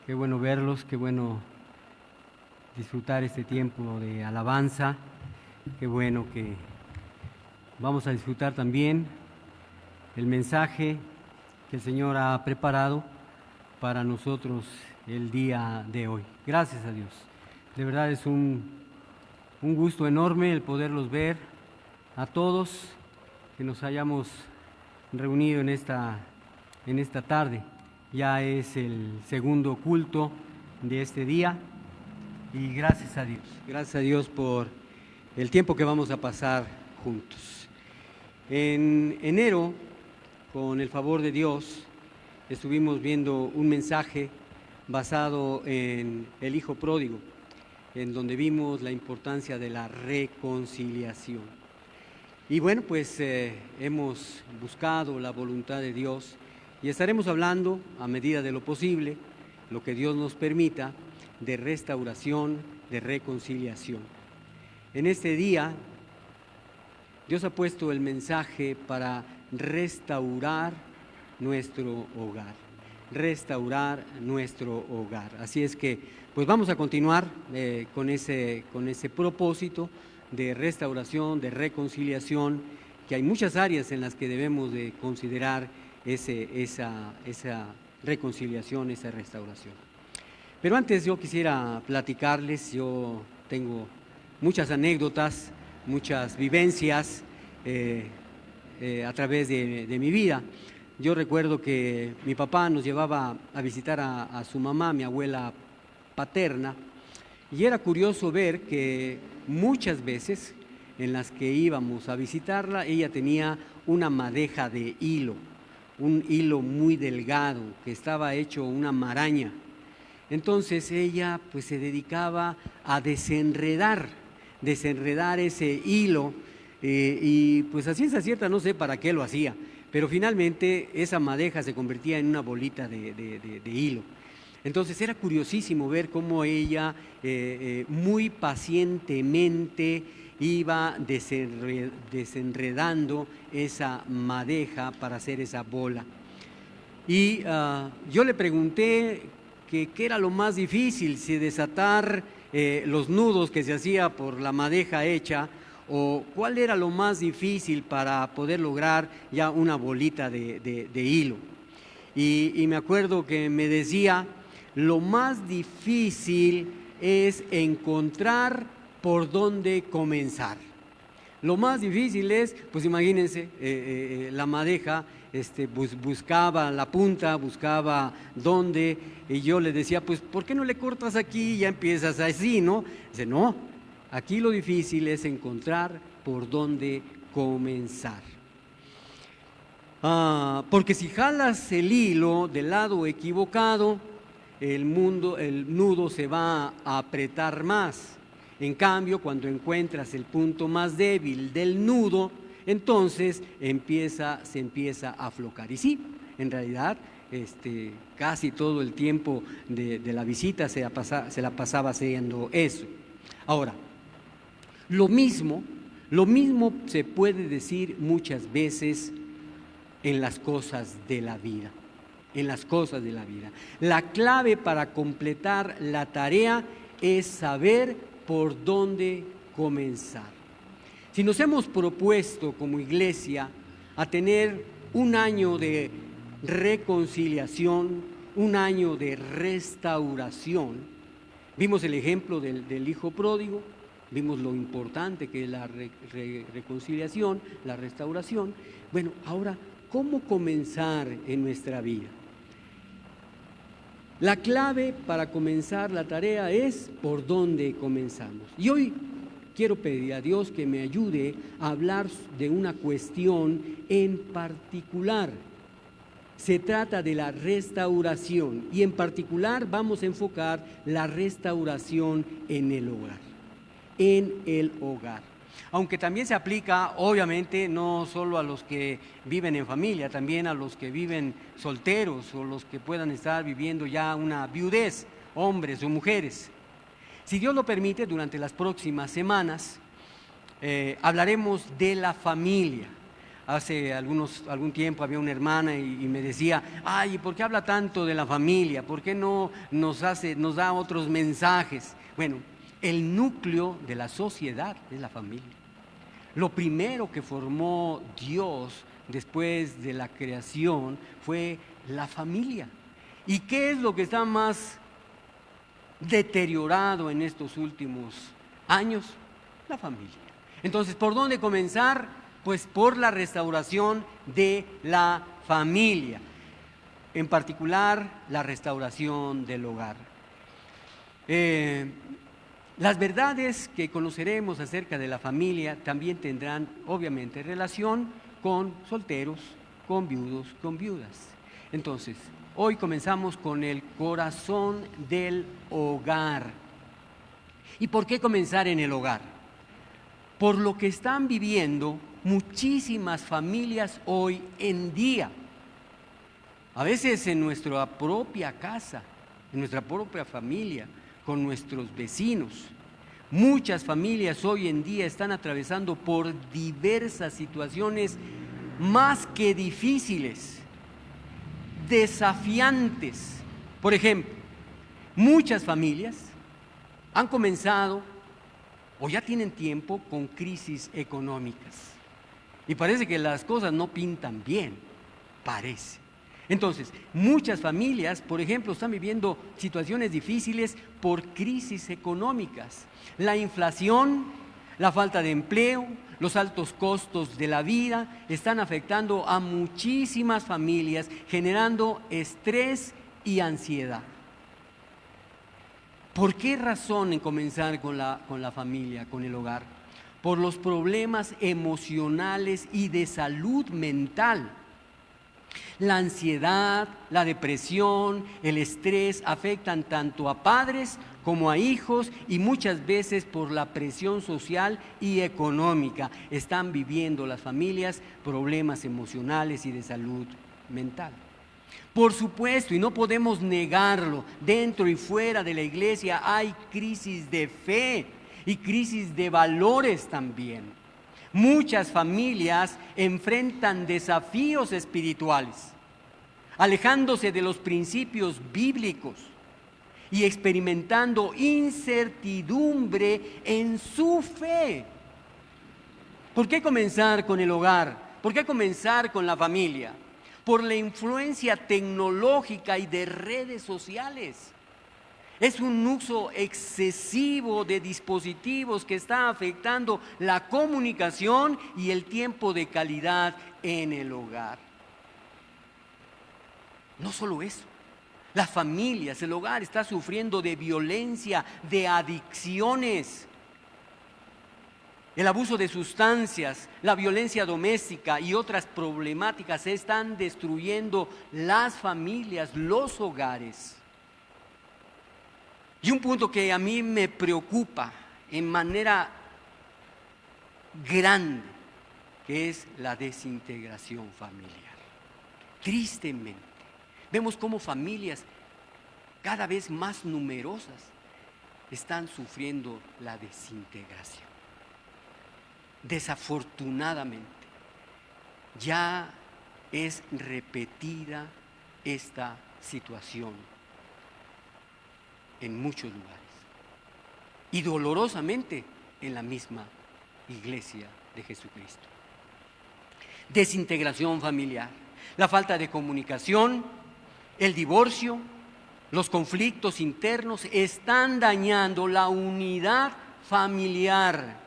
Qué bueno verlos, qué bueno disfrutar este tiempo de alabanza. Qué bueno que vamos a disfrutar también el mensaje que el Señor ha preparado para nosotros el día de hoy. Gracias a Dios. De verdad es un gusto enorme el poderlos ver a todos, que nos hayamos reunido en esta tarde. Ya es el segundo culto de este día y gracias a Dios por el tiempo que vamos a pasar juntos. En enero, con el favor de Dios, estuvimos viendo un mensaje basado en el Hijo Pródigo, en donde vimos la importancia de la reconciliación. Y bueno, pues hemos buscado la voluntad de Dios y estaremos hablando, a medida de lo posible, lo que Dios nos permita, de restauración, de reconciliación. En este día, Dios ha puesto el mensaje para restaurar nuestro hogar. Restaurar nuestro hogar. Así es que, pues vamos a continuar con ese propósito de restauración, de reconciliación, que hay muchas áreas en las que debemos de considerar esa reconciliación, esa restauración. Pero antes yo quisiera platicarles, yo tengo muchas anécdotas, muchas vivencias a través de mi vida. Yo recuerdo que mi papá nos llevaba a visitar a su mamá, mi abuela paterna, y era curioso ver que muchas veces en las que íbamos a visitarla, ella tenía una madeja de hilo, un hilo muy delgado que estaba hecho una maraña. Entonces ella pues se dedicaba a desenredar ese hilo y pues a ciencia cierta no sé para qué lo hacía, pero finalmente esa madeja se convertía en una bolita de hilo. Entonces era curiosísimo ver cómo ella muy pacientemente iba desenredando esa madeja para hacer esa bola. Y yo le pregunté qué era lo más difícil, si desatar los nudos que se hacía por la madeja hecha, o cuál era lo más difícil para poder lograr ya una bolita de hilo. Y me acuerdo que me decía, lo más difícil es encontrar por dónde comenzar. Lo más difícil es, pues imagínense, la madeja, buscaba la punta, buscaba dónde, y yo le decía, pues, ¿por qué no le cortas aquí y ya empiezas así, no? Dice, no, aquí lo difícil es encontrar por dónde comenzar. Porque si jalas el hilo del lado equivocado, el nudo se va a apretar más. En cambio, cuando encuentras el punto más débil del nudo, entonces se empieza a aflojar. Y sí, en realidad, casi todo el tiempo de la visita se la pasaba haciendo eso. Ahora, lo mismo se puede decir muchas veces en las cosas de la vida. En las cosas de la vida. La clave para completar la tarea es saber por dónde comenzar. Si nos hemos propuesto como iglesia a tener un año de reconciliación, un año de restauración, vimos el ejemplo del hijo pródigo, vimos lo importante que es la reconciliación, la restauración. Bueno, ahora, ¿cómo comenzar en nuestra vida? La clave para comenzar la tarea es por dónde comenzamos. Y hoy quiero pedir a Dios que me ayude a hablar de una cuestión en particular. Se trata de la restauración y en particular vamos a enfocar la restauración en el hogar. En el hogar. Aunque también se aplica, obviamente, no solo a los que viven en familia, también a los que viven solteros o los que puedan estar viviendo ya una viudez, hombres o mujeres. Si Dios lo permite, durante las próximas semanas hablaremos de la familia. Hace algún tiempo había una hermana y me decía, ay, ¿por qué habla tanto de la familia? ¿Por qué no nos da otros mensajes? Bueno, el núcleo de la sociedad es la familia. Lo primero que formó Dios después de la creación fue la familia. ¿Y qué es lo que está más deteriorado en estos últimos años? La familia. Entonces, ¿por dónde comenzar? Pues por la restauración de la familia, en particular la restauración del hogar. Las verdades que conoceremos acerca de la familia también tendrán obviamente relación con solteros, con viudos, con viudas. Entonces, hoy comenzamos con el corazón del hogar. ¿Y por qué comenzar en el hogar? Por lo que están viviendo muchísimas familias hoy en día. A veces en nuestra propia casa, en nuestra propia familia, con nuestros vecinos. Muchas familias hoy en día están atravesando por diversas situaciones más que difíciles, desafiantes. Por ejemplo, muchas familias han comenzado o ya tienen tiempo con crisis económicas. Y parece que las cosas no pintan bien, parece. Entonces, muchas familias, por ejemplo, están viviendo situaciones difíciles por crisis económicas. La inflación, la falta de empleo, los altos costos de la vida están afectando a muchísimas familias, generando estrés y ansiedad. ¿Por qué razón en comenzar con la familia, con el hogar? Por los problemas emocionales y de salud mental. La ansiedad, la depresión, el estrés afectan tanto a padres como a hijos y muchas veces por la presión social y económica están viviendo las familias problemas emocionales y de salud mental. Por supuesto, y no podemos negarlo, dentro y fuera de la iglesia hay crisis de fe y crisis de valores también. Muchas familias enfrentan desafíos espirituales, alejándose de los principios bíblicos y experimentando incertidumbre en su fe. ¿Por qué comenzar con el hogar? ¿Por qué comenzar con la familia? Por la influencia tecnológica y de redes sociales. Es un uso excesivo de dispositivos que está afectando la comunicación y el tiempo de calidad en el hogar. No solo eso, las familias, el hogar está sufriendo de violencia, de adicciones. El abuso de sustancias, la violencia doméstica y otras problemáticas están destruyendo las familias, los hogares. Y un punto que a mí me preocupa en manera grande, que es la desintegración familiar. Tristemente, vemos cómo familias cada vez más numerosas están sufriendo la desintegración. Desafortunadamente, ya es repetida esta situación en muchos lugares y dolorosamente en la misma iglesia de Jesucristo. Desintegración familiar, la falta de comunicación, el divorcio, los conflictos internos están dañando la unidad familiar.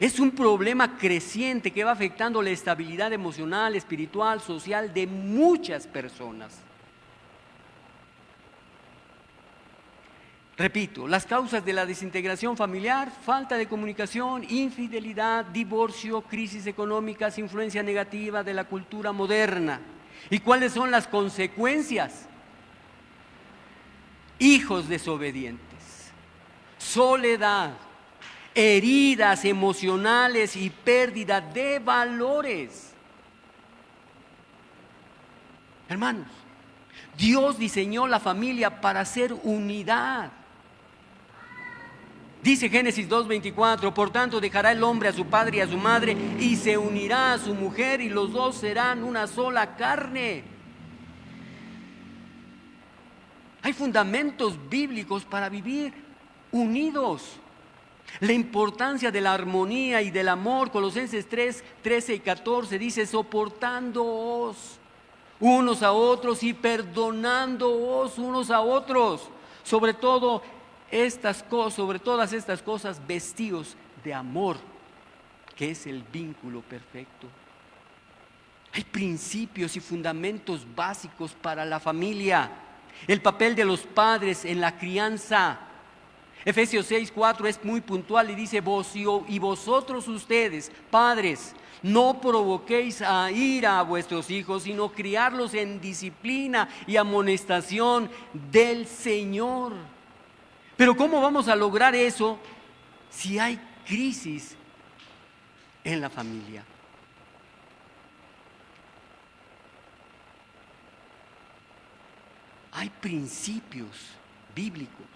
Es un problema creciente que va afectando la estabilidad emocional, espiritual, social de muchas personas. Repito, las causas de la desintegración familiar: falta de comunicación, infidelidad, divorcio, crisis económicas, influencia negativa de la cultura moderna. ¿Y cuáles son las consecuencias? Hijos desobedientes, soledad, heridas emocionales y pérdida de valores. Hermanos, Dios diseñó la familia para ser unidad. Dice Génesis 2:24, por tanto dejará el hombre a su padre y a su madre y se unirá a su mujer y los dos serán una sola carne. Hay fundamentos bíblicos para vivir unidos. La importancia de la armonía y del amor, Colosenses 3:13 y 14 dice, soportándoos unos a otros y perdonándoos unos a otros. Sobre todas estas cosas, vestíos de amor, que es el vínculo perfecto. Hay principios y fundamentos básicos para la familia. El papel de los padres en la crianza. Efesios 6:4 es muy puntual y dice, vosotros ustedes, padres, no provoquéis a ira a vuestros hijos, sino criarlos en disciplina y amonestación del Señor. Pero ¿cómo vamos a lograr eso si hay crisis en la familia? Hay principios bíblicos.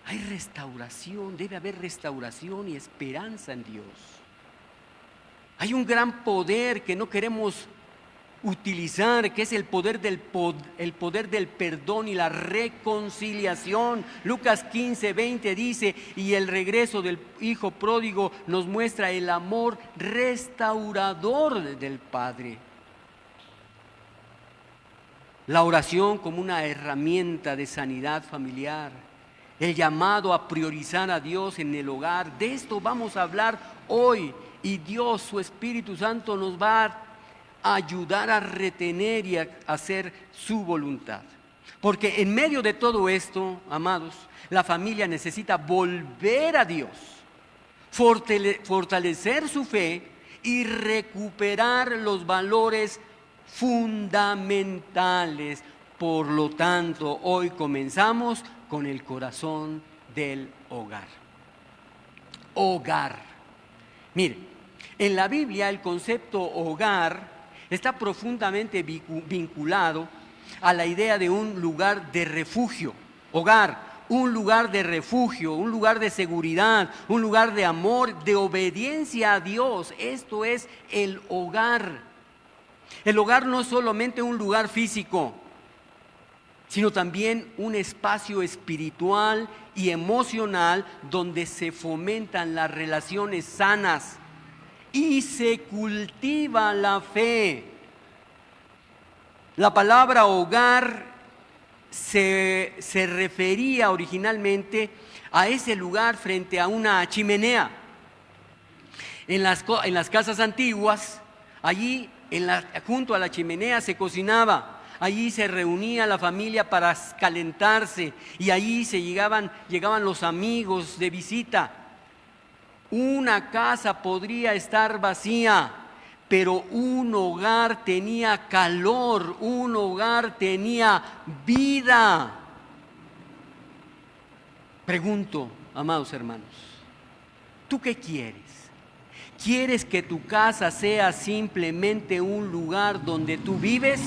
Hay restauración, debe haber restauración y esperanza en Dios. Hay un gran poder que no queremos utilizar, que es el poder del perdón y la reconciliación. Lucas 15:20 dice, y el regreso del hijo pródigo nos muestra el amor restaurador del Padre. La oración como una herramienta de sanidad familiar. El llamado a priorizar a Dios en el hogar. De esto vamos a hablar hoy. Y Dios, su Espíritu Santo, nos va a ayudar a retener y a hacer su voluntad. Porque en medio de todo esto, amados, la familia necesita volver a Dios, fortalecer su fe y recuperar los valores fundamentales. Por lo tanto, hoy comenzamos con el corazón del hogar. Hogar. Mire, en la Biblia el concepto hogar está profundamente vinculado a la idea de un lugar de refugio. Hogar, un lugar de refugio, un lugar de seguridad, un lugar de amor, de obediencia a Dios. Esto es el hogar. El hogar no es solamente un lugar físico, sino también un espacio espiritual y emocional donde se fomentan las relaciones sanas y se cultiva la fe. La palabra hogar se refería originalmente a ese lugar frente a una chimenea. En las casas antiguas, allí junto a la chimenea se cocinaba. Allí se reunía la familia para calentarse y allí llegaban los amigos de visita. Una casa podría estar vacía, pero un hogar tenía calor, un hogar tenía vida. Pregunto, amados hermanos, ¿tú qué quieres? ¿Quieres que tu casa sea simplemente un lugar donde tú vives?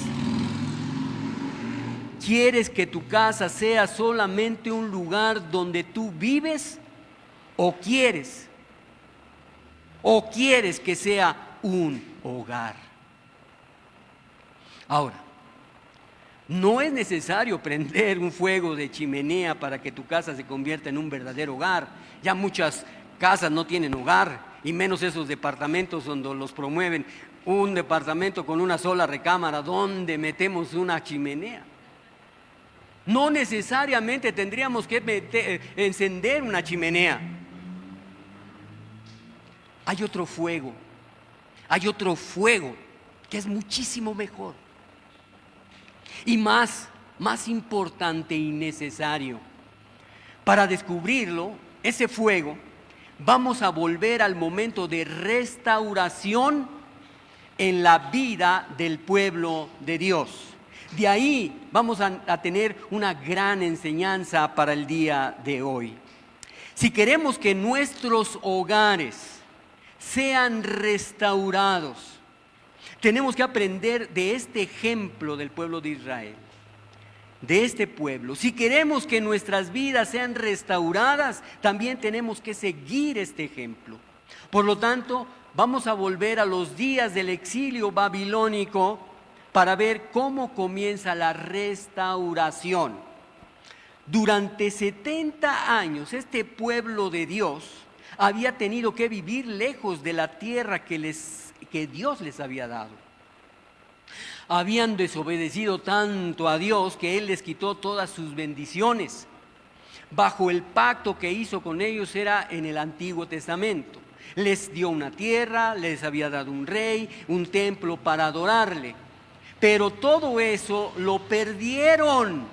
¿Quieres que tu casa sea solamente un lugar donde tú vives? ¿O quieres que sea un hogar? Ahora, no es necesario prender un fuego de chimenea para que tu casa se convierta en un verdadero hogar. Ya muchas casas no tienen hogar, y menos esos departamentos donde los promueven. Un departamento con una sola recámara, ¿dónde metemos una chimenea? No necesariamente tendríamos que encender una chimenea. Hay otro fuego que es muchísimo mejor y más importante y necesario. Para descubrirlo, ese fuego, vamos a volver al momento de restauración en la vida del pueblo de Dios. De ahí vamos a tener una gran enseñanza para el día de hoy. Si queremos que nuestros hogares sean restaurados, tenemos que aprender de este ejemplo del pueblo de Israel. de este pueblo, si queremos que nuestras vidas sean restauradas, también tenemos que seguir este ejemplo. Por lo tanto, vamos a volver a los días del exilio babilónico para ver cómo comienza la restauración. Durante 70 años, este pueblo de Dios había tenido que vivir lejos de la tierra que Dios les había dado. Habían desobedecido tanto a Dios que Él les quitó todas sus bendiciones. Bajo el pacto que hizo con ellos era en el Antiguo Testamento. Les dio una tierra, les había dado un rey, un templo para adorarle. Pero todo eso lo perdieron.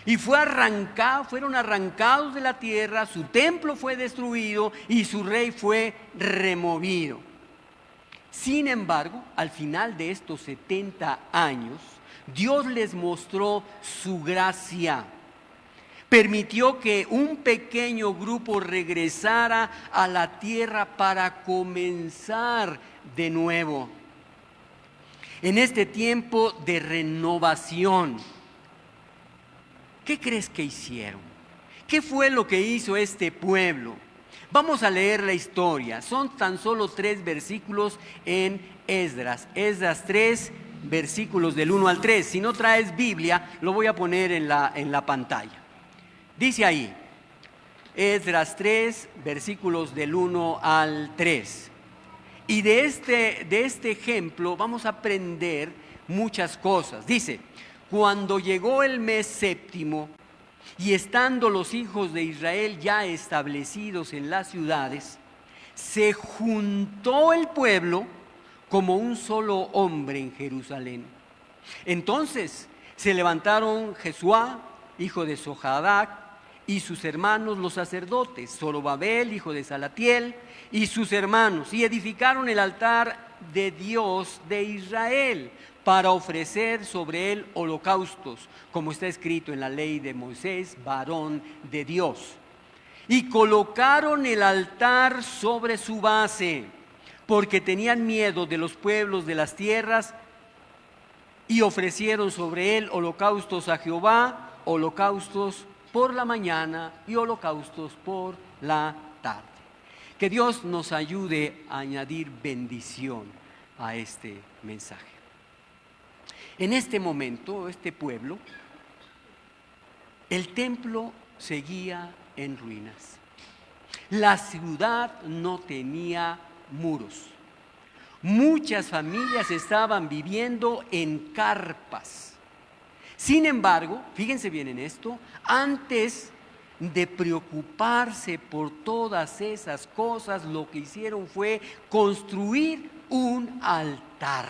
Y fueron arrancados de la tierra, su templo fue destruido y su rey fue removido. Sin embargo, al final de estos 70 años, Dios les mostró su gracia. Permitió que un pequeño grupo regresara a la tierra para comenzar de nuevo. En este tiempo de renovación, ¿qué crees que hicieron? ¿Qué fue lo que hizo este pueblo? Vamos a leer la historia. Son tan solo 3 versículos en Esdras. Esdras 3, versículos del 1 al 3. Si no traes Biblia, lo voy a poner en la pantalla. Dice ahí, Esdras 3, versículos del 1 al 3. Y de este ejemplo vamos a aprender muchas cosas. Dice, cuando llegó el mes séptimo, y estando los hijos de Israel ya establecidos en las ciudades, se juntó el pueblo como un solo hombre en Jerusalén. Entonces se levantaron Jesuá, hijo de Josadac, y sus hermanos los sacerdotes, Zorobabel, hijo de Salatiel, y sus hermanos, y edificaron el altar de Dios de Israel, para ofrecer sobre él holocaustos, como está escrito en la ley de Moisés, varón de Dios. Y colocaron el altar sobre su base, porque tenían miedo de los pueblos de las tierras, y ofrecieron sobre él holocaustos a Jehová, holocaustos por la mañana y holocaustos por la tarde. Que Dios nos ayude a añadir bendición a este mensaje. En este momento, este pueblo, el templo seguía en ruinas. La ciudad no tenía muros. Muchas familias estaban viviendo en carpas. Sin embargo, fíjense bien en esto, antes de preocuparse por todas esas cosas, lo que hicieron fue construir un altar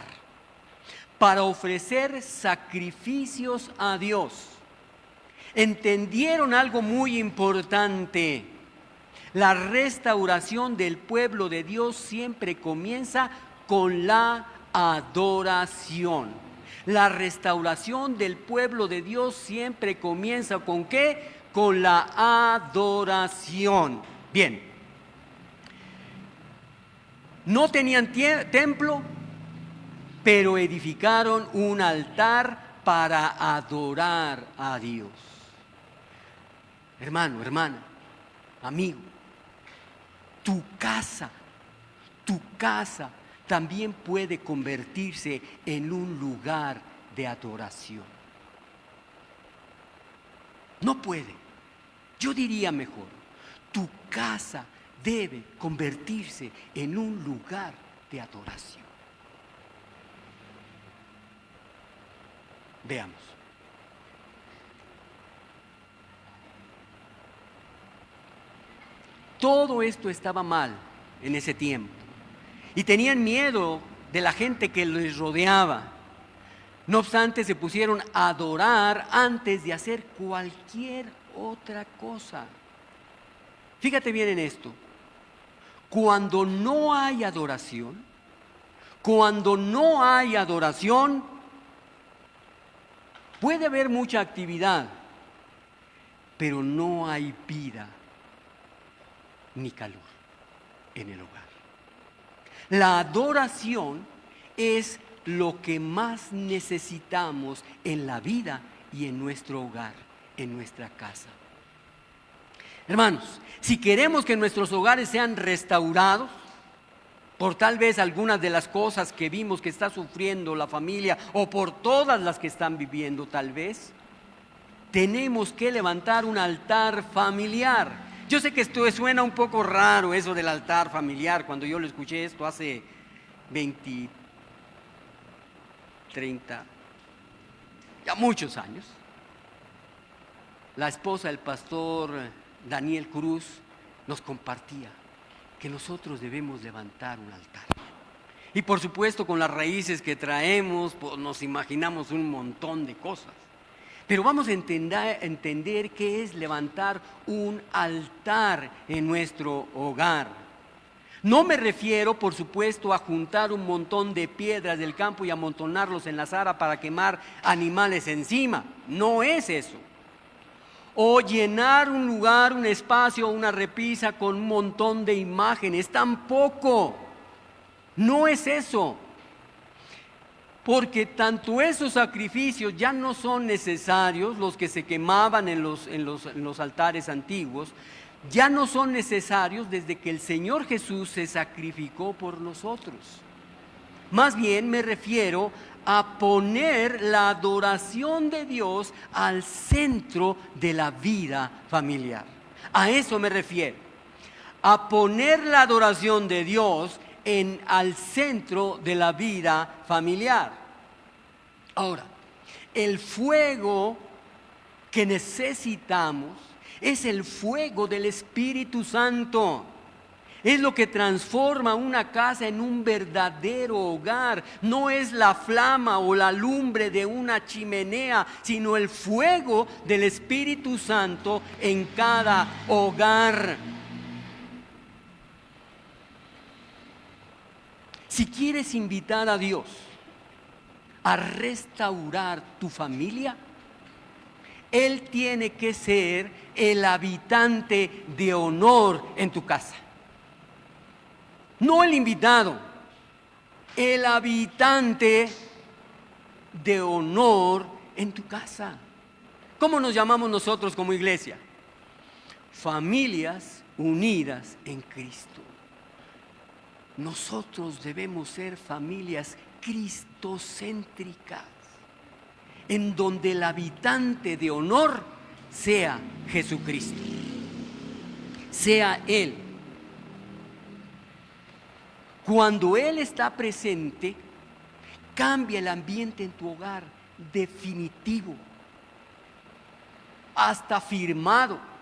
para ofrecer sacrificios a Dios. Entendieron algo muy importante. La restauración del pueblo de Dios siempre comienza con la adoración. La restauración del pueblo de Dios siempre comienza ¿con qué? Con la adoración. Bien. No tenían templo, pero edificaron un altar para adorar a Dios. Hermano, hermana, amigo, tu casa también puede convertirse en un lugar de adoración. No puede, yo diría mejor, tu casa debe convertirse en un lugar de adoración. Veamos. Todo esto estaba mal en ese tiempo y tenían miedo de la gente que les rodeaba. No obstante, se pusieron a adorar antes de hacer cualquier otra cosa. Fíjate bien en esto. Cuando no hay adoración, puede haber mucha actividad, pero no hay vida ni calor en el hogar. La adoración es lo que más necesitamos en la vida y en nuestro hogar, en nuestra casa. Hermanos, si queremos que nuestros hogares sean restaurados, por tal vez algunas de las cosas que vimos que está sufriendo la familia, o por todas las que están viviendo tal vez, tenemos que levantar un altar familiar. Yo sé que esto suena un poco raro, eso del altar familiar. Cuando yo lo escuché esto hace 20, 30, ya muchos años, la esposa del pastor Daniel Cruz nos compartía que nosotros debemos levantar un altar. Y por supuesto, con las raíces que traemos, pues nos imaginamos un montón de cosas. Pero vamos a entender qué es levantar un altar en nuestro hogar. No me refiero, por supuesto, a juntar un montón de piedras del campo y amontonarlos en la zara para quemar animales encima. No es eso. O llenar un lugar, un espacio, una repisa con un montón de imágenes. Tampoco. No es eso. Porque tanto esos sacrificios ya no son necesarios, los que se quemaban en los altares antiguos, ya no son necesarios desde que el Señor Jesús se sacrificó por nosotros. Más bien me refiero a poner la adoración de Dios al centro de la vida familiar. A eso me refiero, a poner la adoración de Dios al centro de la vida familiar. Ahora, el fuego que necesitamos es el fuego del Espíritu Santo. Es lo que transforma una casa en un verdadero hogar. No es la flama o la lumbre de una chimenea, sino el fuego del Espíritu Santo en cada hogar. Si quieres invitar a Dios a restaurar tu familia, Él tiene que ser el habitante de honor en tu casa. No el invitado, el habitante de honor en tu casa. ¿Cómo nos llamamos nosotros como iglesia? Familias unidas en Cristo. Nosotros debemos ser familias cristocéntricas, en donde el habitante de honor sea Jesucristo, sea Él. Cuando Él está presente, cambia el ambiente en tu hogar, definitivo, hasta firmado.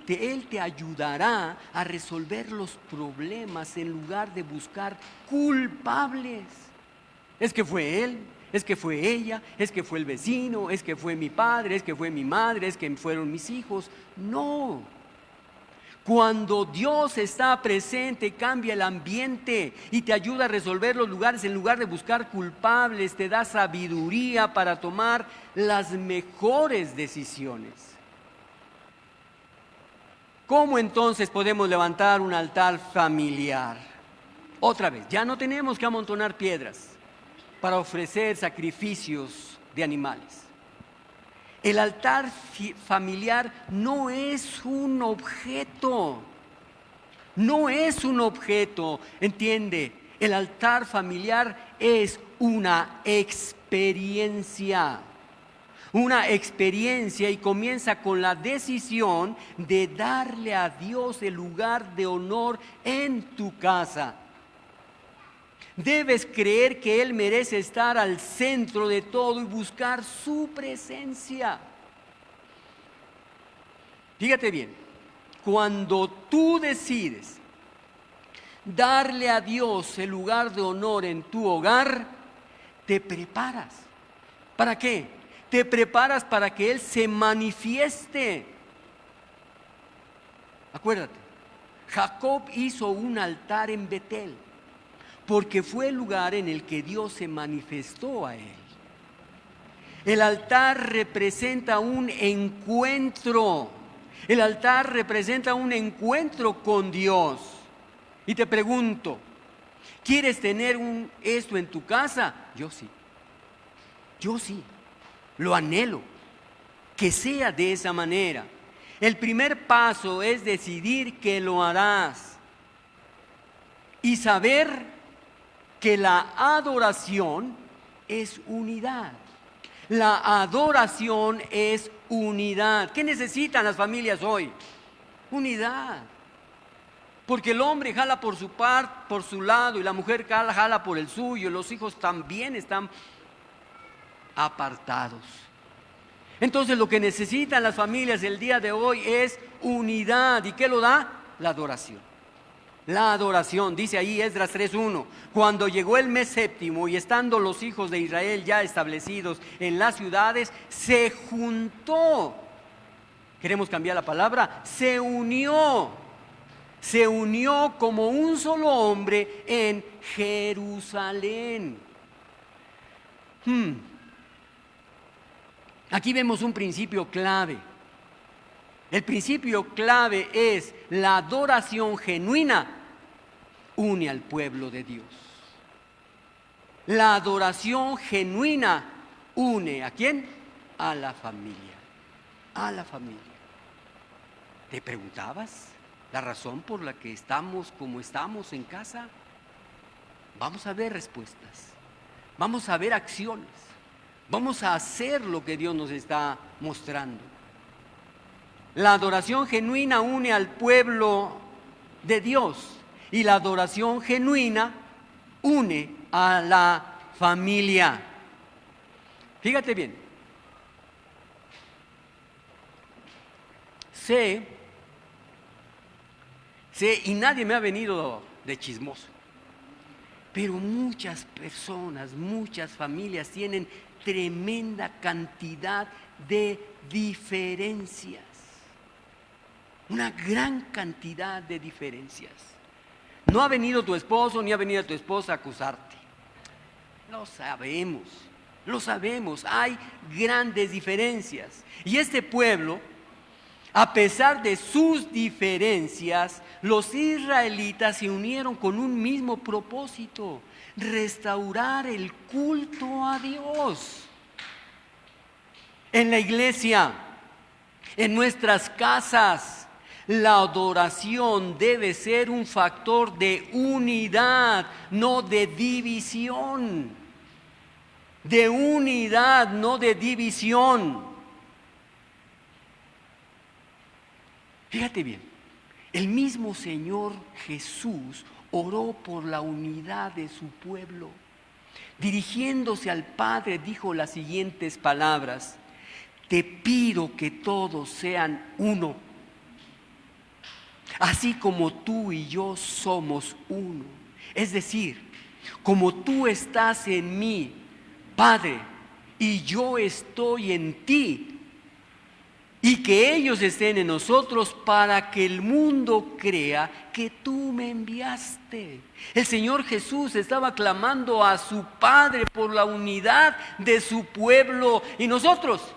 Él te ayudará a resolver los problemas en lugar de buscar culpables. Es que fue él, es que fue ella, es que fue el vecino, es que fue mi padre, es que fue mi madre, es que fueron mis hijos. No. Cuando Dios está presente, cambia el ambiente y te ayuda a resolver los lugares en lugar de buscar culpables. Te da sabiduría para tomar las mejores decisiones. ¿Cómo entonces podemos levantar un altar familiar? Otra vez, ya no tenemos que amontonar piedras para ofrecer sacrificios de animales. El altar familiar no es un objeto, no es un objeto, ¿entiende? El altar familiar es una experiencia. Una experiencia y comienza con la decisión de darle a Dios el lugar de honor en tu casa. Debes creer que Él merece estar al centro de todo y buscar su presencia. Fíjate bien, cuando tú decides darle a Dios el lugar de honor en tu hogar, te preparas. ¿Para qué? Te preparas para que Él se manifieste. Acuérdate, Jacob hizo un altar en Betel, porque fue el lugar en el que Dios se manifestó a él. El altar representa un encuentro. El altar representa un encuentro con Dios. Y te pregunto, ¿quieres tener esto en tu casa? Yo sí, lo anhelo, que sea de esa manera. El primer paso es decidir que lo harás y saber que la adoración es unidad. La adoración es unidad. ¿Qué necesitan las familias hoy? Unidad. Porque el hombre jala por su parte, por su lado, y la mujer jala por el suyo, y los hijos también están apartados. Entonces lo que necesitan las familias el día de hoy es unidad. ¿Y qué lo da? La adoración. La adoración, dice ahí Esdras 3:1, cuando llegó el mes séptimo y estando los hijos de Israel ya establecidos en las ciudades, se juntó, queremos cambiar la palabra, se unió como un solo hombre en Jerusalén. Aquí vemos un principio clave. El principio clave es la adoración genuina une al pueblo de Dios. La adoración genuina une ¿a quién? A la familia. A la familia. ¿Te preguntabas la razón por la que estamos como estamos en casa? Vamos a ver respuestas. Vamos a ver acciones. Vamos a hacer lo que Dios nos está mostrando. La adoración genuina une al pueblo de Dios y la adoración genuina une a la familia. Fíjate bien. Sé, y nadie me ha venido de chismoso, pero muchas personas, muchas familias tienen tremenda cantidad de diferencias. Una gran cantidad de diferencias. No ha venido tu esposo ni ha venido tu esposa a acusarte. Lo sabemos, hay grandes diferencias. Y este pueblo, a pesar de sus diferencias, los israelitas se unieron con un mismo propósito: restaurar el culto a Dios. En la iglesia, en nuestras casas, la adoración debe ser un factor de unidad, no de división. De unidad, no de división. Fíjate bien, el mismo Señor Jesús oró por la unidad de su pueblo. Dirigiéndose al Padre, dijo las siguientes palabras: te pido que todos sean uno, así como tú y yo somos uno. Es decir, como tú estás en mí, Padre, y yo estoy en ti, y que ellos estén en nosotros para que el mundo crea que tú me enviaste. El Señor Jesús estaba clamando a su Padre por la unidad de su pueblo. ¿Y nosotros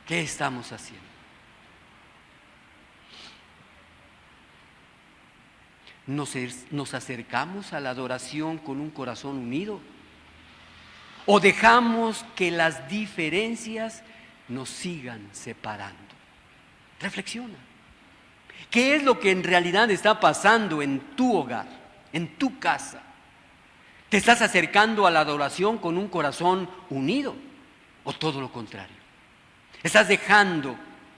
qué estamos haciendo? ¿Nos acercamos a la adoración con un corazón unido? ¿O dejamos que las diferencias nos sigan separando? Reflexiona. ¿Qué es lo que en realidad está pasando en tu hogar, en tu casa? ¿Te estás acercando a la adoración con un corazón unido o todo lo contrario? ¿Estás dejando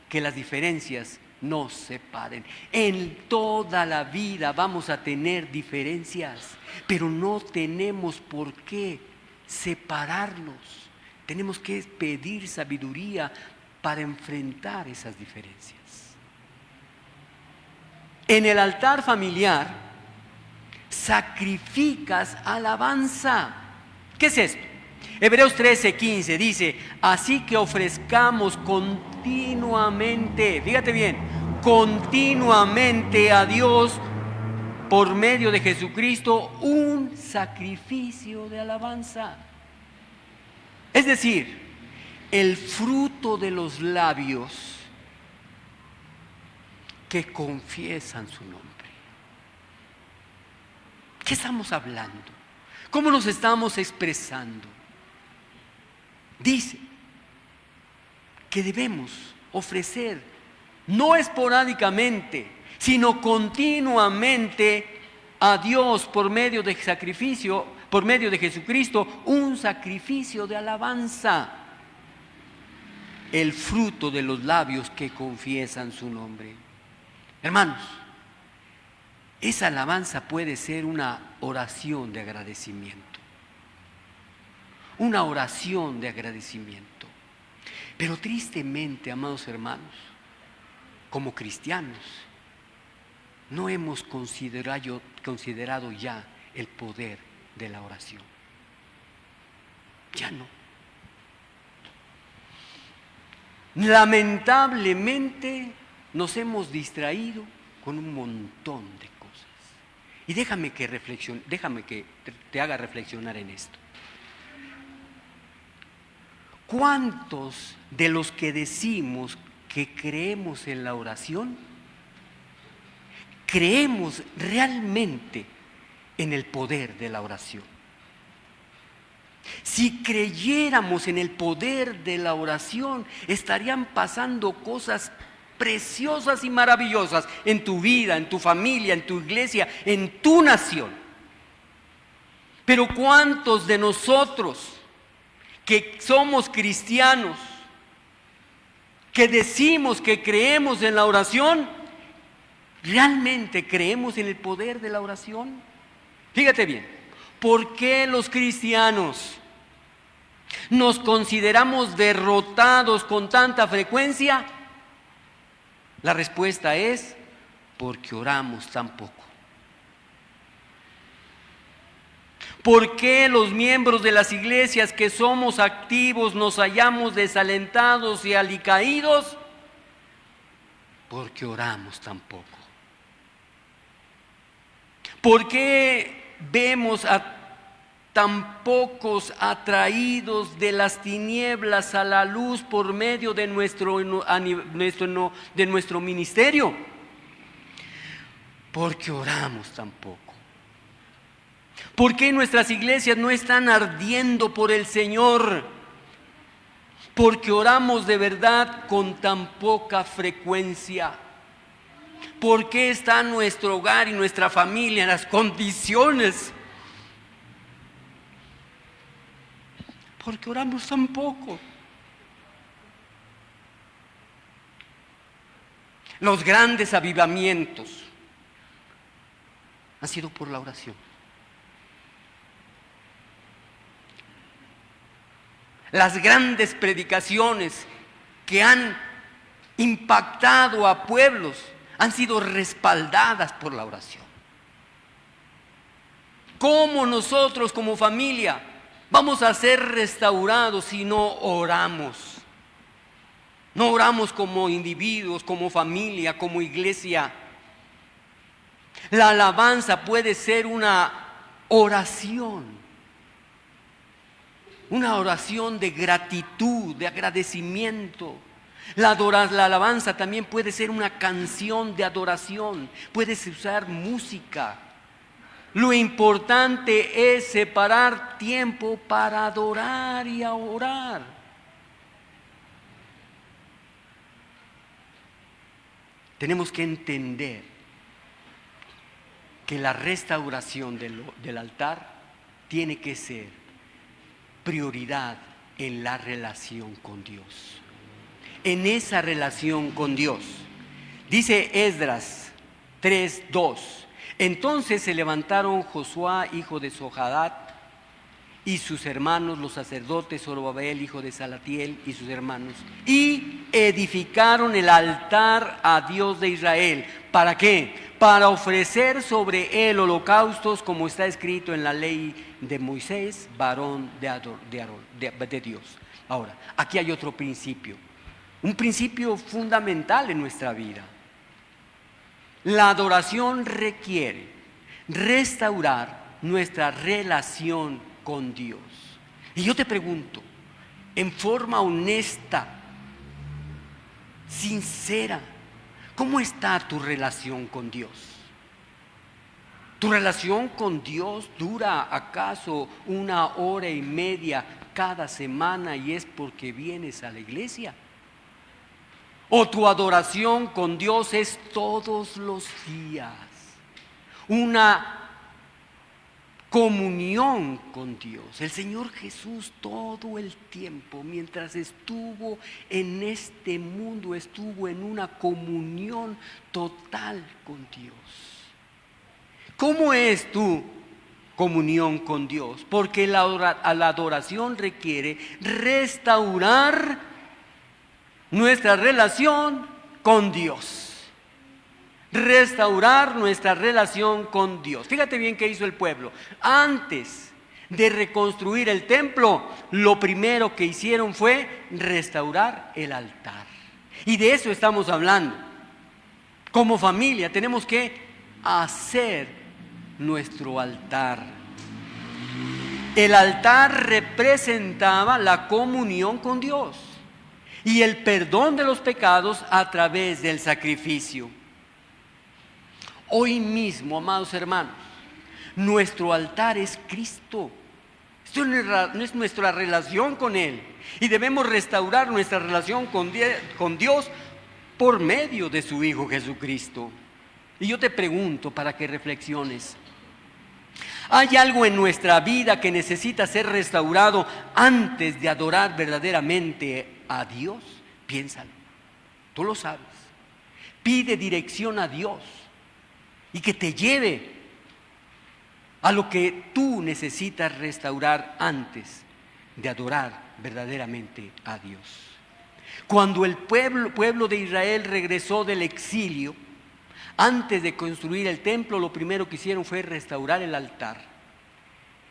que las diferencias nos separen? En toda la vida vamos a tener diferencias, pero no tenemos por qué separarlos. Tenemos que pedir sabiduría para enfrentar esas diferencias. En el altar familiar sacrificas alabanza. ¿Qué es esto? Hebreos 13:15 dice: así que ofrezcamos continuamente, fíjate bien, continuamente a Dios por medio de Jesucristo un sacrificio de alabanza. Es decir, el fruto de los labios que confiesan su nombre. ¿Qué estamos hablando? ¿Cómo nos estamos expresando? Dice que debemos ofrecer, no esporádicamente, sino continuamente a Dios por medio de sacrificio, por medio de Jesucristo, un sacrificio de alabanza, el fruto de los labios que confiesan su nombre. Hermanos, esa alabanza puede ser una oración de agradecimiento, una oración de agradecimiento. Pero tristemente, amados hermanos, como cristianos, no hemos considerado ya el poder de la oración. Ya no. Lamentablemente nos hemos distraído con un montón de cosas. Y déjame que te haga reflexionar en esto. ¿Cuántos de los que decimos que creemos en la oración, creemos realmente en el poder de la oración? Si creyéramos en el poder de la oración, estarían pasando cosas preciosas y maravillosas en tu vida, en tu familia, en tu iglesia, en tu nación. Pero ¿cuántos de nosotros que somos cristianos, que decimos que creemos en la oración, realmente creemos en el poder de la oración? Fíjate bien, ¿por qué los cristianos nos consideramos derrotados con tanta frecuencia? La respuesta es porque oramos tan poco. ¿Por qué los miembros de las iglesias que somos activos nos hallamos desalentados y alicaídos? Porque oramos tan poco. ¿Por qué vemos a tan pocos atraídos de las tinieblas a la luz por medio de nuestro ministerio? Porque oramos tan poco. ¿Por qué nuestras iglesias no están ardiendo por el Señor? Porque oramos de verdad con tan poca frecuencia. ¿Por qué está nuestro hogar y nuestra familia en las condiciones? Porque oramos tan poco. Los grandes avivamientos han sido por la oración. Las grandes predicaciones que han impactado a pueblos han sido respaldadas por la oración. ¿Cómo nosotros como familia vamos a ser restaurados si no oramos? No oramos como individuos, como familia, como iglesia. La alabanza puede ser una oración de gratitud, de agradecimiento. La alabanza también puede ser una canción de adoración. Puedes usar música. Lo importante es separar tiempo para adorar y a orar. Tenemos que entender que la restauración del altar tiene que ser prioridad en la relación con Dios. En esa relación con Dios. Dice Esdras 3:2. Entonces se levantaron Josué, hijo de Jozadat, y sus hermanos, los sacerdotes, Zorobabel, hijo de Salatiel, y sus hermanos, y edificaron el altar a Dios de Israel. ¿Para qué? Para ofrecer sobre él holocaustos, como está escrito en la ley de Moisés, varón de Dios. Ahora, aquí hay otro principio, un principio fundamental en nuestra vida. La adoración requiere restaurar nuestra relación con Dios. Y yo te pregunto, en forma honesta, sincera, ¿Cómo está tu relación con Dios? ¿Tu relación con Dios dura acaso 1 hora y media cada semana y es porque vienes a la iglesia? ¿O tu adoración con Dios es todos los días? Una comunión con Dios. El Señor Jesús todo el tiempo, mientras estuvo en este mundo, estuvo en una comunión total con Dios. ¿Cómo es tu comunión con Dios? Porque la adoración requiere restaurar nuestra relación con Dios. Restaurar nuestra relación con Dios. Fíjate bien qué hizo el pueblo. Antes de reconstruir el templo, lo primero que hicieron fue restaurar el altar. Y de eso estamos hablando. Como familia tenemos que hacer nuestro altar. El altar representaba la comunión con Dios y el perdón de los pecados a través del sacrificio. Hoy mismo, amados hermanos, nuestro altar es Cristo. Esto no es nuestra relación con Él. Y debemos restaurar nuestra relación con Dios por medio de su Hijo Jesucristo. Y yo te pregunto para que reflexiones. ¿Hay algo en nuestra vida que necesita ser restaurado antes de adorar verdaderamente a Dios? Piénsalo. Tú lo sabes. Pide dirección a Dios y que te lleve a lo que tú necesitas restaurar antes de adorar verdaderamente a Dios. Cuando el pueblo de Israel regresó del exilio, antes de construir el templo, lo primero que hicieron fue restaurar el altar.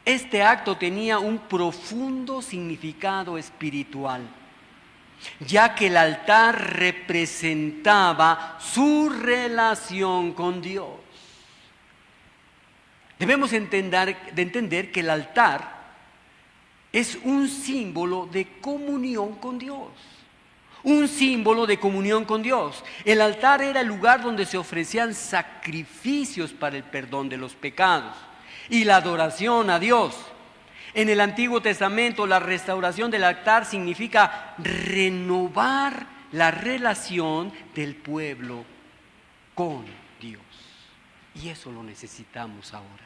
Este acto tenía un profundo significado espiritual, ya que el altar representaba su relación con Dios. Debemos entender que el altar es un símbolo de comunión con Dios. Un símbolo de comunión con Dios. El altar era el lugar donde se ofrecían sacrificios para el perdón de los pecados y la adoración a Dios. En el Antiguo Testamento, la restauración del altar significa renovar la relación del pueblo con Dios. Y eso lo necesitamos ahora.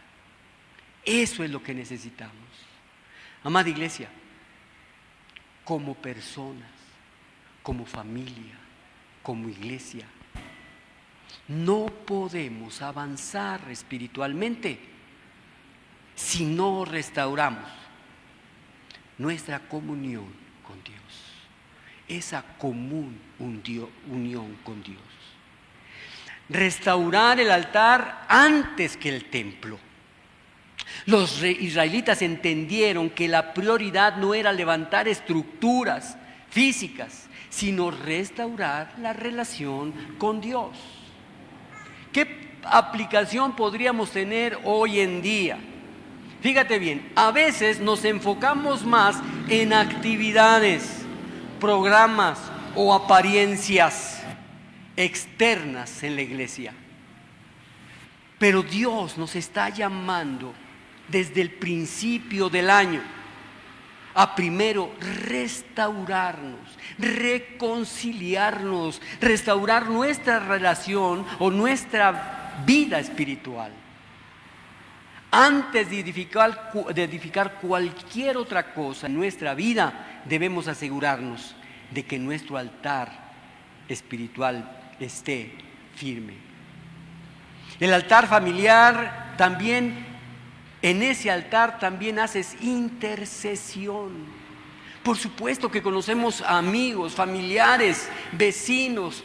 Eso es lo que necesitamos. Amada iglesia, como personas, como familia, como iglesia, no podemos avanzar espiritualmente si no restauramos nuestra comunión con Dios, esa común unión con Dios. Restaurar el altar antes que el templo. Los israelitas entendieron que la prioridad no era levantar estructuras físicas, sino restaurar la relación con Dios. ¿Qué aplicación podríamos tener hoy en día? Fíjate bien, a veces nos enfocamos más en actividades, programas o apariencias externas en la iglesia. Pero Dios nos está llamando desde el principio del año a primero restaurarnos, reconciliarnos, restaurar nuestra relación o nuestra vida espiritual. Antes de edificar cualquier otra cosa en nuestra vida, debemos asegurarnos de que nuestro altar espiritual esté firme. El altar familiar también, en ese altar también haces intercesión. Por supuesto que conocemos amigos, familiares, vecinos,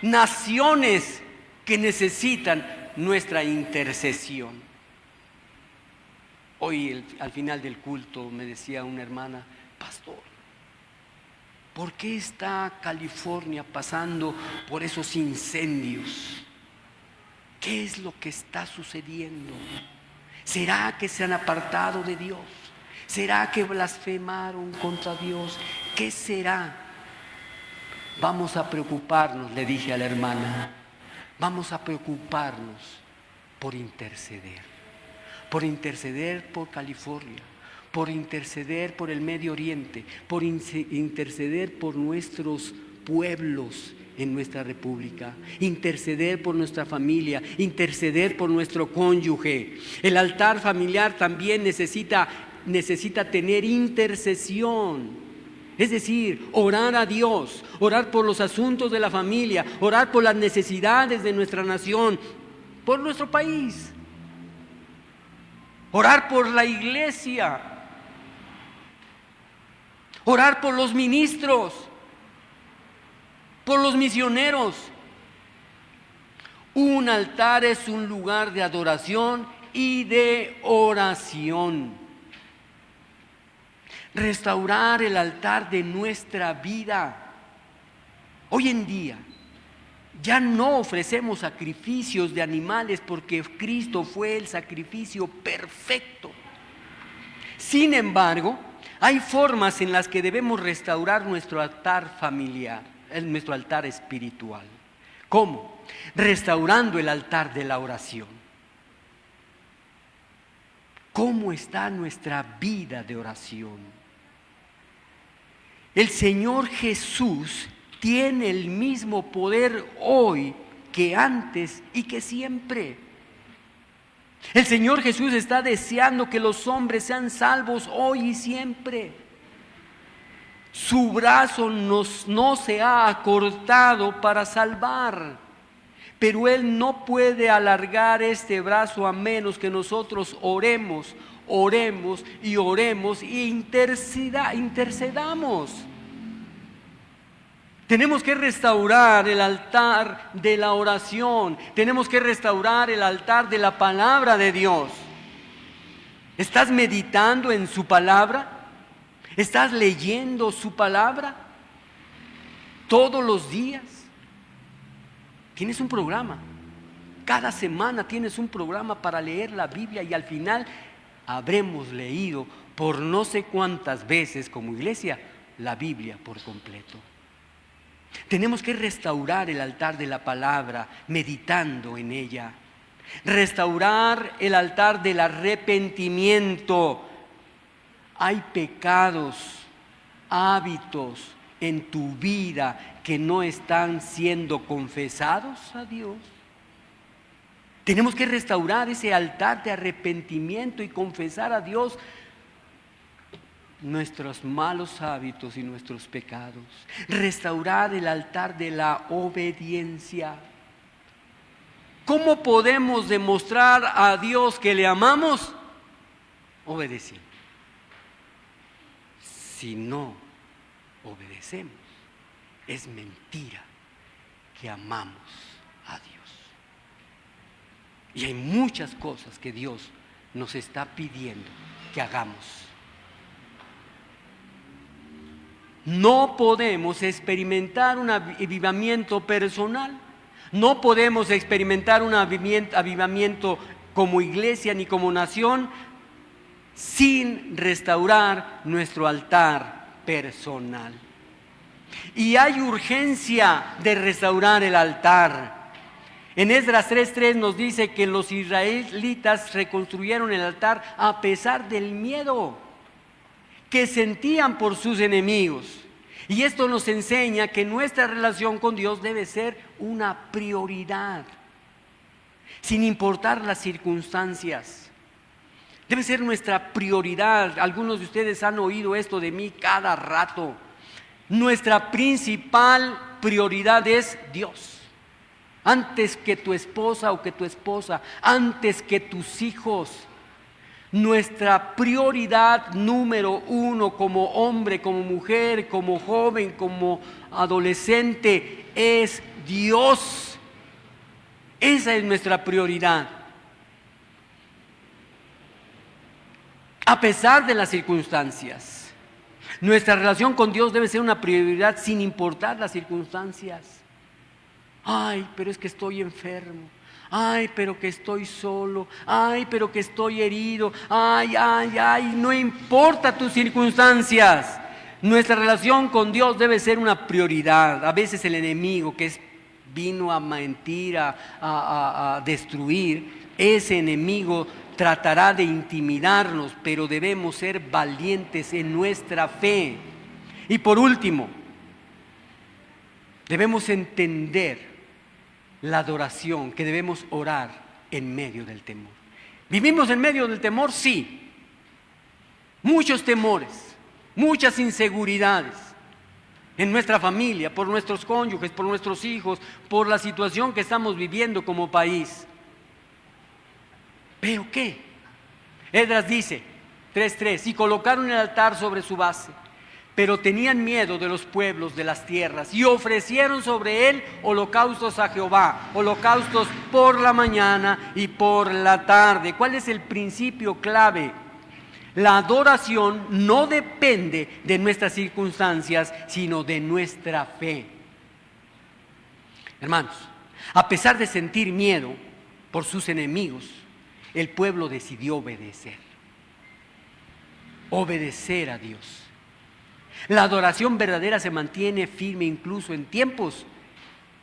naciones que necesitan nuestra intercesión. Hoy al final del culto me decía una hermana: pastor, ¿por qué está California pasando por esos incendios? ¿Qué es lo que está sucediendo? ¿Será que se han apartado de Dios? ¿Será que blasfemaron contra Dios? ¿Qué será? Vamos a preocuparnos, le dije a la hermana, vamos a preocuparnos por interceder por California, por interceder por el Medio Oriente, por interceder por nuestros pueblos en nuestra república, interceder por nuestra familia, interceder por nuestro cónyuge. El altar familiar también necesita tener intercesión. Es decir, orar a Dios, orar por los asuntos de la familia, orar por las necesidades de nuestra nación, por nuestro país. Orar por la iglesia, orar por los ministros, por los misioneros. Un altar es un lugar de adoración y de oración. Restaurar el altar de nuestra vida. Hoy en día ya no ofrecemos sacrificios de animales porque Cristo fue el sacrificio perfecto. Sin embargo, hay formas en las que debemos restaurar nuestro altar familiar, nuestro altar espiritual. ¿Cómo? Restaurando el altar de la oración. ¿Cómo está nuestra vida de oración? El Señor Jesús tiene el mismo poder hoy que antes y que siempre. El Señor Jesús está deseando que los hombres sean salvos hoy y siempre. Su brazo no se ha acortado para salvar, pero Él no puede alargar este brazo a menos que nosotros oremos y intercedamos. Tenemos que restaurar el altar de la oración. Tenemos que restaurar el altar de la palabra de Dios. ¿Estás meditando en su palabra? ¿Estás leyendo su palabra todos los días? Tienes un programa. Cada semana tienes un programa para leer la Biblia y al final habremos leído por no sé cuántas veces como iglesia la Biblia por completo. Tenemos que restaurar el altar de la palabra, meditando en ella. Restaurar el altar del arrepentimiento. Hay pecados, hábitos en tu vida que no están siendo confesados a Dios. Tenemos que restaurar ese altar de arrepentimiento y confesar a Dios nuestros malos hábitos y nuestros pecados. Restaurar el altar de la obediencia. ¿Cómo podemos demostrar a Dios que le amamos? Obedeciendo. Si no obedecemos, es mentira que amamos a Dios. Y hay muchas cosas que Dios nos está pidiendo que hagamos. No podemos experimentar un avivamiento personal, no podemos experimentar un avivamiento como iglesia ni como nación sin restaurar nuestro altar personal. Y hay urgencia de restaurar el altar. En Esdras 3:3 nos dice que los israelitas reconstruyeron el altar a pesar del miedo que sentían por sus enemigos. Y esto nos enseña que nuestra relación con Dios debe ser una prioridad, sin importar las circunstancias. Debe ser nuestra prioridad. Algunos de ustedes han oído esto de mí cada rato. Nuestra principal prioridad es Dios. Antes que tu esposa o que tu esposa, antes que tus hijos. Nuestra prioridad número uno como hombre, como mujer, como joven, como adolescente es Dios. Esa es nuestra prioridad. A pesar de las circunstancias, nuestra relación con Dios debe ser una prioridad sin importar las circunstancias. Ay, pero es que estoy enfermo. Ay, pero que estoy solo. Ay, pero que estoy herido. Ay, no importa tus circunstancias. Nuestra relación con Dios debe ser una prioridad. A veces el enemigo vino a mentir, a destruir, ese enemigo tratará de intimidarnos, pero debemos ser valientes en nuestra fe. Y por último, debemos entender la adoración, que debemos orar en medio del temor. ¿Vivimos en medio del temor? Sí. Muchos temores, muchas inseguridades en nuestra familia, por nuestros cónyuges, por nuestros hijos, por la situación que estamos viviendo como país. ¿Pero qué? Esdras dice, 3:3, y colocaron el altar sobre su base, pero tenían miedo de los pueblos de las tierras y ofrecieron sobre él holocaustos a Jehová, holocaustos por la mañana y por la tarde. ¿Cuál es el principio clave? La adoración no depende de nuestras circunstancias, sino de nuestra fe. Hermanos, a pesar de sentir miedo por sus enemigos, el pueblo decidió obedecer a Dios. La adoración verdadera se mantiene firme incluso en tiempos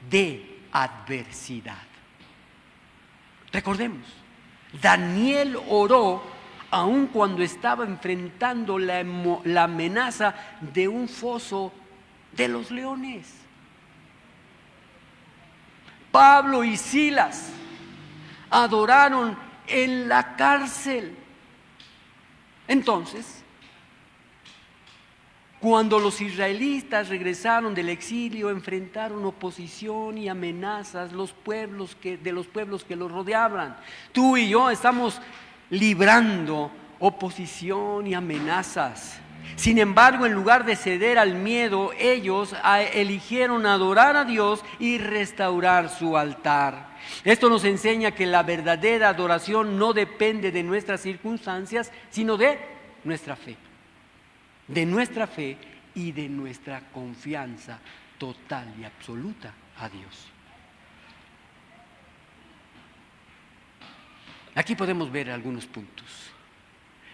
de adversidad. Recordemos, Daniel oró aun cuando estaba enfrentando la amenaza de un foso de los leones. Pablo y Silas adoraron en la cárcel. Entonces, cuando los israelitas regresaron del exilio, enfrentaron oposición y amenazas de los pueblos que los rodeaban. Tú y yo estamos librando oposición y amenazas. Sin embargo, en lugar de ceder al miedo, ellos eligieron adorar a Dios y restaurar su altar. Esto nos enseña que la verdadera adoración no depende de nuestras circunstancias, sino de nuestra fe. De nuestra fe y de nuestra confianza total y absoluta a Dios. Aquí podemos ver algunos puntos.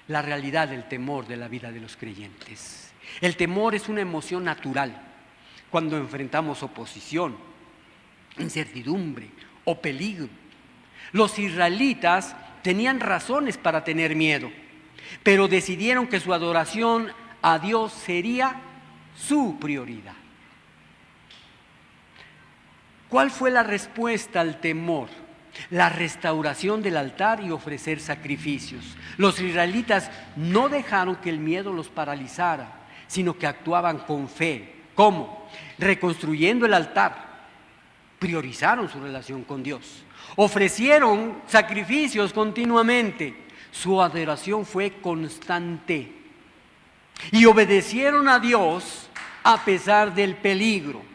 La realidad del temor de la vida de los creyentes. El temor es una emoción natural cuando enfrentamos oposición, incertidumbre o peligro. Los israelitas tenían razones para tener miedo, pero decidieron que su adoración a Dios sería su prioridad. ¿Cuál fue la respuesta al temor? La restauración del altar y ofrecer sacrificios. Los israelitas no dejaron que el miedo los paralizara, sino que actuaban con fe. ¿Cómo? Reconstruyendo el altar. Priorizaron su relación con Dios. Ofrecieron sacrificios continuamente. Su adoración fue constante. Y obedecieron a Dios a pesar del peligro.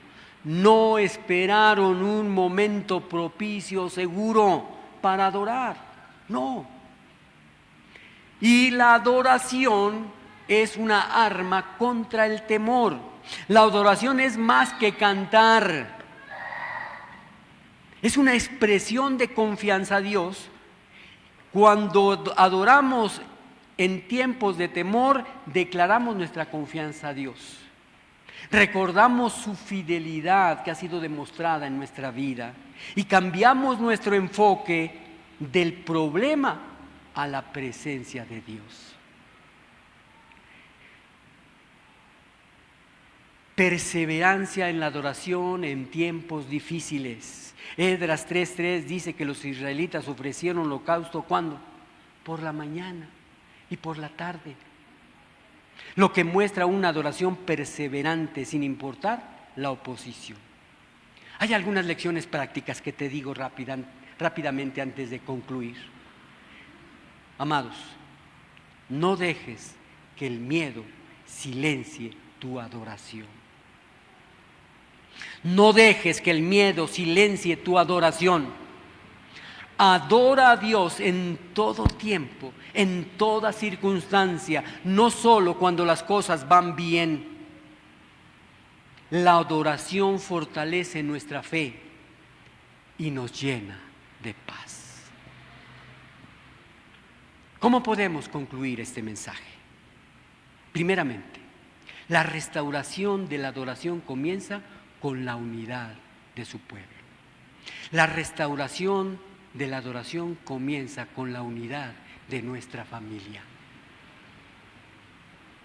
No esperaron un momento propicio, seguro para adorar. No. Y la adoración es una arma contra el temor. La adoración es más que cantar. Es una expresión de confianza a Dios. Cuando adoramos en tiempos de temor, declaramos nuestra confianza a Dios. Recordamos su fidelidad que ha sido demostrada en nuestra vida y cambiamos nuestro enfoque del problema a la presencia de Dios. Perseverancia en la adoración en tiempos difíciles. Esdras 3:3 dice que los israelitas ofrecieron holocausto ¿cuándo? Por la mañana y por la tarde. Lo que muestra una adoración perseverante sin importar la oposición. Hay algunas lecciones prácticas que te digo rápidamente antes de concluir. Amados, no dejes que el miedo silencie tu adoración. No dejes que el miedo silencie tu adoración. Adora a Dios en todo tiempo, en toda circunstancia, no solo cuando las cosas van bien. La adoración fortalece nuestra fe y nos llena de paz. ¿Cómo podemos concluir este mensaje? Primeramente, La restauración de la adoración comienza con la unidad de su pueblo. La restauración de la adoración comienza con la unidad de nuestra familia.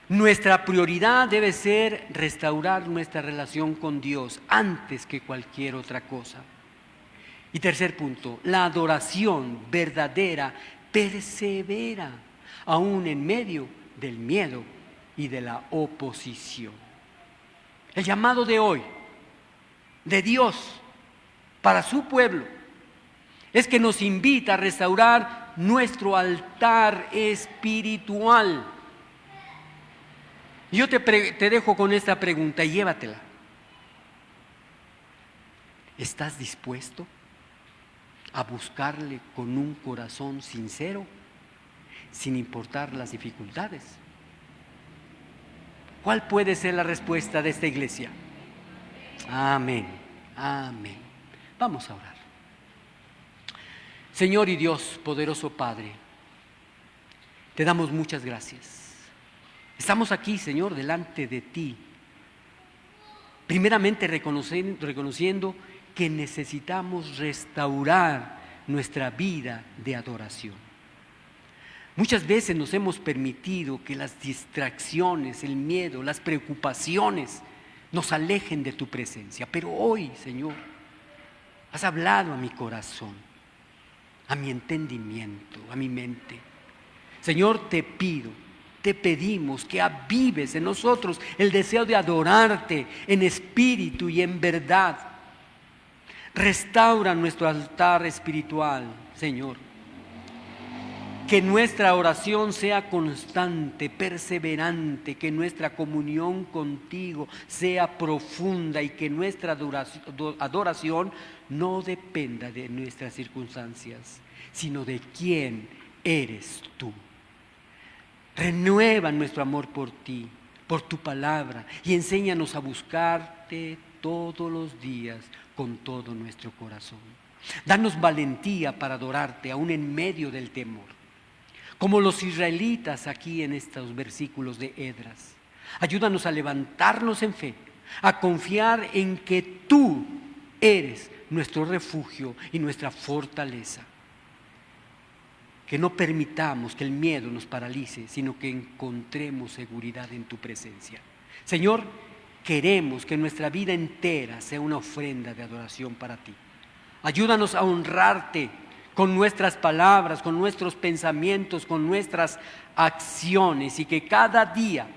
Nuestra prioridad debe ser restaurar nuestra relación con Dios antes que cualquier otra cosa. Y tercer punto, la adoración verdadera persevera aún en medio del miedo y de la oposición. El llamado de hoy, de Dios para su pueblo, es que nos invita a restaurar nuestro altar espiritual. Yo te dejo con esta pregunta y llévatela. ¿Estás dispuesto a buscarle con un corazón sincero, sin importar las dificultades? ¿Cuál puede ser la respuesta de esta iglesia? Amén, amén. Vamos a orar. Señor y Dios, poderoso Padre, te damos muchas gracias. Estamos aquí, Señor, delante de ti, primeramente reconociendo que necesitamos restaurar nuestra vida de adoración. Muchas veces nos hemos permitido que las distracciones, el miedo, las preocupaciones nos alejen de tu presencia. Pero hoy, Señor, has hablado a mi corazón, a mi entendimiento, a mi mente. Señor, te pedimos que avives en nosotros el deseo de adorarte en espíritu y en verdad. Restaura nuestro altar espiritual, Señor. Que nuestra oración sea constante, perseverante, que nuestra comunión contigo sea profunda y que nuestra adoración no dependa de nuestras circunstancias, sino de quién eres tú. Renueva nuestro amor por ti, por tu palabra, y enséñanos a buscarte todos los días con todo nuestro corazón. Danos valentía para adorarte aún en medio del temor, como los israelitas aquí en estos versículos de Esdras. Ayúdanos a levantarnos en fe, a confiar en que tú eres nuestro refugio y nuestra fortaleza. Que no permitamos que el miedo nos paralice, sino que encontremos seguridad en tu presencia. Señor, queremos que nuestra vida entera sea una ofrenda de adoración para ti. Ayúdanos a honrarte con nuestras palabras, con nuestros pensamientos, con nuestras acciones, y que cada día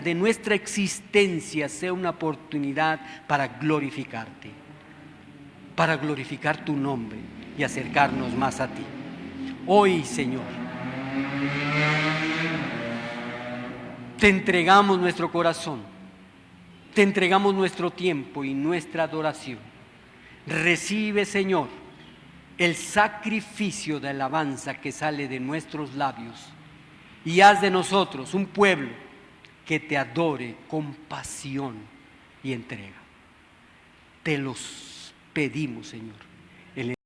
de nuestra existencia sea una oportunidad para glorificarte, para glorificar tu nombre y acercarnos más a ti. Hoy, Señor, te entregamos nuestro corazón, te entregamos nuestro tiempo y nuestra adoración. Recibe, Señor, el sacrificio de alabanza que sale de nuestros labios, y haz de nosotros un pueblo que te adore con pasión y entrega. Te los pedimos, Señor,